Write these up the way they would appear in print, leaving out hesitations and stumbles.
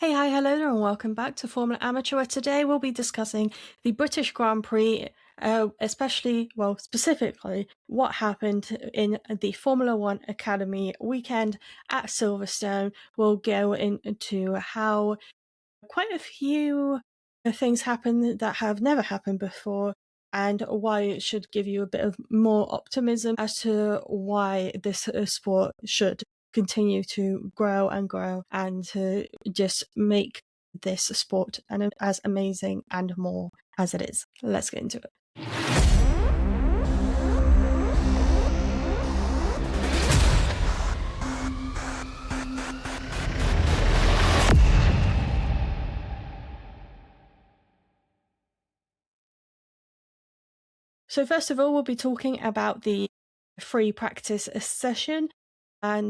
Hey, hi, hello there, and welcome back to Formula Amateur, where today we'll be discussing the British Grand Prix, specifically, what happened in the Formula One Academy weekend at Silverstone. We'll go into how quite a few things happened that have never happened before, and why it should give you a bit of more optimism as to why this sport should continue to grow and to just make this sport as amazing and more as it is. Let's get into it. So first of all, we'll be talking about the free practice session. And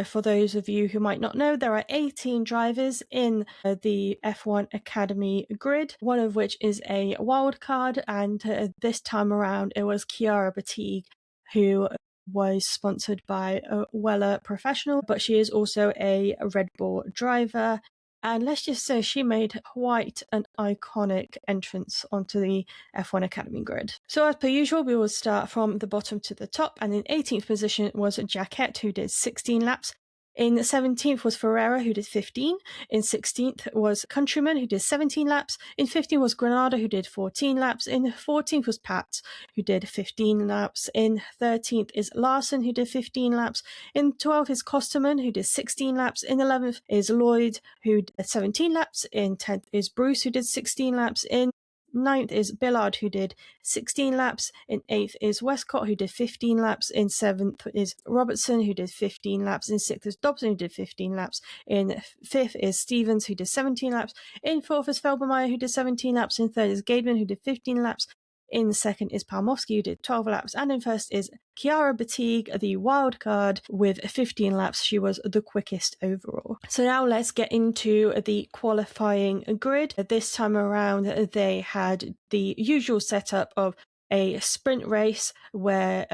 for those of you who might not know, there are 18 drivers in the F1 Academy grid, one of which is a wild card. And this time around, it was Chiara Batigue, who was sponsored by Weller Professional, but she is also a Red Bull driver. And let's just say she made quite an iconic entrance onto the F1 Academy grid. So as per usual, we will start from the bottom to the top, and in 18th position was Jacquet, who did 16 laps. In 17th was Ferreira, who did 15. In 16th was Countryman, who did 17 laps. In 15th was Granada, who did 14 laps. In 14th was Pat, who did 15 laps. In 13th is Larson, who did 15 laps. In 12th is Kosterman, who did 16 laps. In 11th is Lloyd, who did 17 laps. In 10th is Bruce, who did 16 laps. In 9th is Billard, who did 16 laps. In 8th is Westcott, who did 15 laps. In 7th is Robertson, who did 15 laps. In 6th is Dobson, who did 15 laps. In 5th is Stevens, who did 17 laps. In 4th is Felbermeyer, who did 17 laps. In 3rd is Gaidman, who did 15 laps. In 2nd is Palmowski, who did 12 laps. And in 1st is Chiara Batigue, the wild card, with 15 laps. She was the quickest overall. So now let's get into the qualifying grid. This time around, they had the usual setup of a sprint race where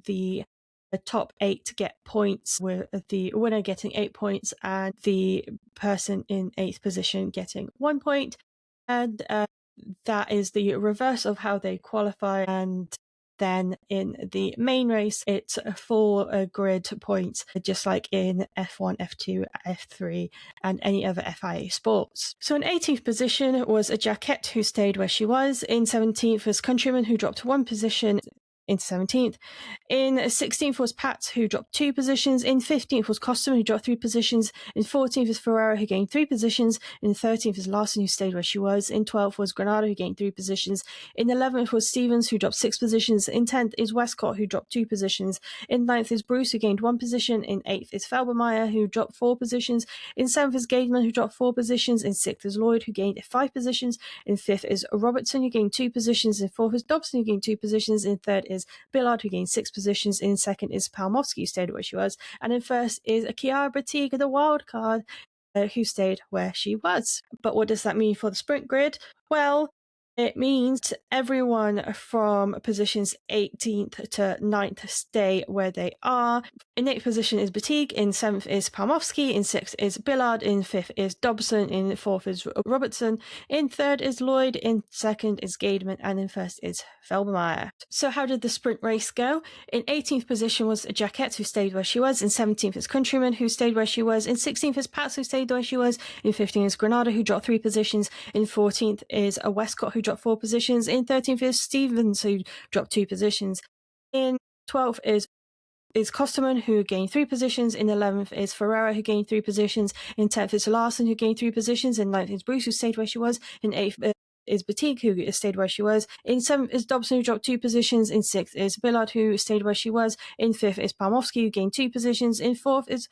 the top 8 get points, with the winner getting 8 points and the person in 8th position getting 1 point. And that is the reverse of how they qualify. And then in the main race, it's a full grid points, just like in F1, F2, F3, and any other FIA sports. So in 18th position was a Jacquet, who stayed where she was. In 17th was Countryman, who dropped 1 position into 17th. In 16th was Pat, who dropped 2 positions. In 15th was Costum, who dropped 3 positions. In 14th is Ferrara, who gained 3 positions. In 13th is Larson, who stayed where she was. In 12th was Granada, who gained 3 positions. In 11th was Stevens, who dropped 6 positions. In 10th is Westcott, who dropped 2 positions. In 9th is Bruce, who gained 1 position. In 8th is Felbermeyer, who dropped 4 positions. In 7th is Gaidman, who dropped 4 positions. In 6th is Lloyd, who gained 5 positions. In 5th is Robertson, who gained 2 positions. In 4th is Dobson, who gained 2 positions. In 3rd is Billard, who gained 6 positions. In 2nd is Palmowski, who stayed where she was. And in 1st is Chiara Batigue, the wild card, who stayed where she was. But what does that mean for the sprint grid? Well, it means everyone from positions 18th to 9th stay where they are. In 8th position is Batigue, in 7th is Palmowski, in 6th is Billard, in 5th is Dobson, in 4th is Robertson, in 3rd is Lloyd, in 2nd is Gaidman, and in 1st is Felbermeyer. So how did the sprint race go? In 18th position was Jacquet, who stayed where she was. In 17th is Countryman, who stayed where she was. In 16th is Pats, who stayed where she was. In 15th is Granada, who dropped 3 positions. In 14th is a Westcott, who dropped 4 positions. In 13th is Stevens, who dropped 2 positions. In 12th is Kosterman, who gained 3 positions. In 11th is Ferreira, who gained 3 positions. In 10th is Larson, who gained 3 positions. In 9th is Bruce, who stayed where she was. In 8th is Batigue, who stayed where she was. In 7th is Dobson, who dropped 2 positions. In 6th is Billard, who stayed where she was. In 5th is Palmowski, who gained 2 positions. In 4th is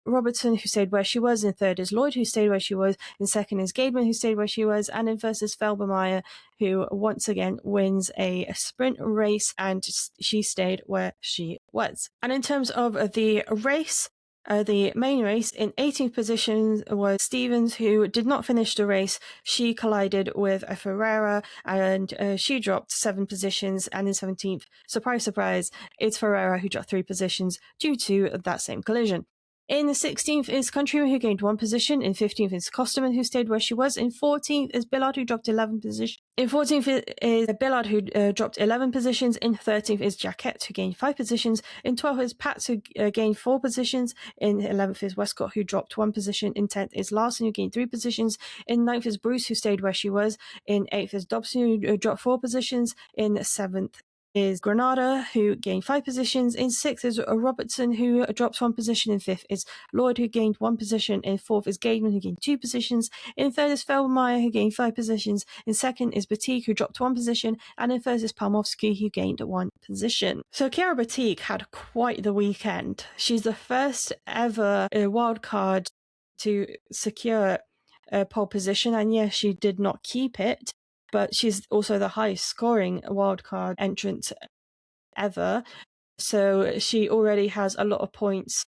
Robertson, who stayed where she was. In 3rd is Lloyd, who stayed where she was. In 2nd is Gaidman, who stayed where she was. And in 1st is Felbermeyer, who once again wins a sprint race, and she stayed where she was. And in terms of the race, the main race, in 18th position was Stevens, who did not finish the race. She collided with a Ferreira, and she dropped 7 positions. And in 17th, surprise, surprise, it's Ferreira who dropped 3 positions due to that same collision. In 16th is Countryman, who gained 1 position. In 15th is Costerman, who stayed where she was. In 14th is Billard, who dropped 11 positions. In 14th is Billard, who dropped 11 positions. In 13th is Jaquette, who gained 5 positions. In 12th is Pats, who gained 4 positions. In 11th is Westcott, who dropped 1 position. In 10th is Larson, who gained 3 positions. In 9th is Bruce, who stayed where she was. In 8th is Dobson, who dropped 4 positions. In 7th is Granada, who gained 5 positions. In 6th is Robertson, who drops 1 position. In 5th is Lloyd, who gained 1 position. In 4th is Gaidman, who gained 2 positions. In 3rd is Feldmeyer, who gained 5 positions. In 2nd is Batik, who dropped 1 position. And in 1st is Palmovsky, who gained 1 position. So Chiara Batik had quite the weekend. She's the first ever wildcard to secure a pole position, and yes, she did not keep it, but she's also the highest scoring wildcard entrant ever. So she already has a lot of points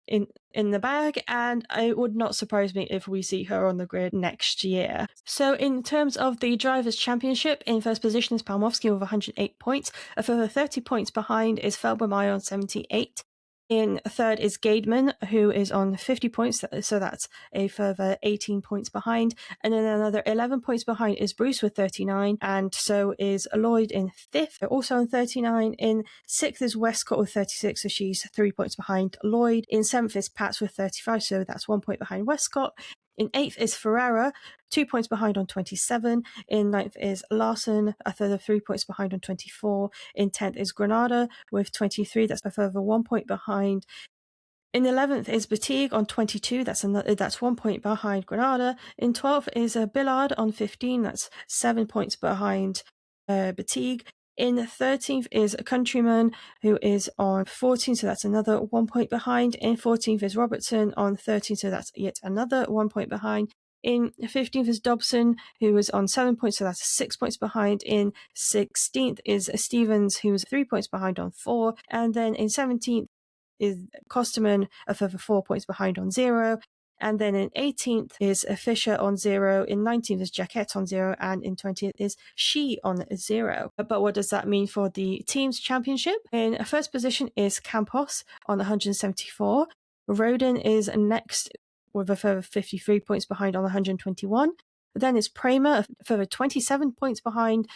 in the bag, and it would not surprise me if we see her on the grid next year. So in terms of the Drivers' Championship, in first position is Palmovsky with 108 points. A further 30 points behind is Felbermeyer on 78. In third is Gaidman, who is on 50 points, so that's a further 18 points behind. And then another 11 points behind is Bruce with 39, and so is Lloyd in fifth, also on 39. In sixth is Westcott with 36, so she's 3 points behind Lloyd. In seventh is Pats with 35, so that's 1 point behind Westcott. In eighth is Ferreira, 2 points behind on 27. In ninth is Larson, a further 3 points behind on 24. In 10th is Granada with 23, that's a further 1 point behind. In 11th is Batig on 22, that's 1 point behind Granada. In 12th is Billard on 15, that's 7 points behind Batig. In 13th is Countryman, who is on 14, so that's another 1 point behind. In 14th is Robertson on 13, so that's yet another 1 point behind. In 15th is Dobson, who is on 7 points, so that's 6 points behind. In 16th is Stevens, who's 3 points behind on 4. And then in 17th is Costerman, a further 4 points behind on 0. And then in 18th is Fisher on 0, in 19th is Jaquette on 0, and in 20th is She on 0. But what does that mean for the team's championship? In first position is Campos on 174. Rodin is next with a further 53 points behind on 121. Then is Kramer, a further 27 points behind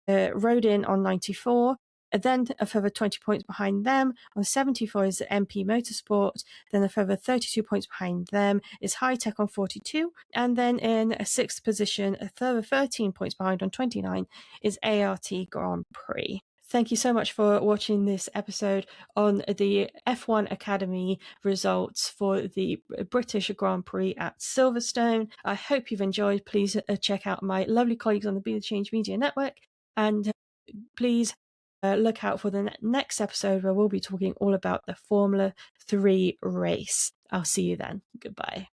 Rodin on 94. Then a further 20 points behind them on 74 is MP Motorsport. Then a further 32 points behind them is High Tech on 42. And then in a sixth position, a further 13 points behind on 29 is ART Grand Prix. Thank you so much for watching this episode on the F1 Academy results for the British Grand Prix at Silverstone. I hope you've enjoyed. Please check out my lovely colleagues on the Be the Change Media Network, and please look out for the next episode where we'll be talking all about the Formula 3 race. I'll see you then. Goodbye.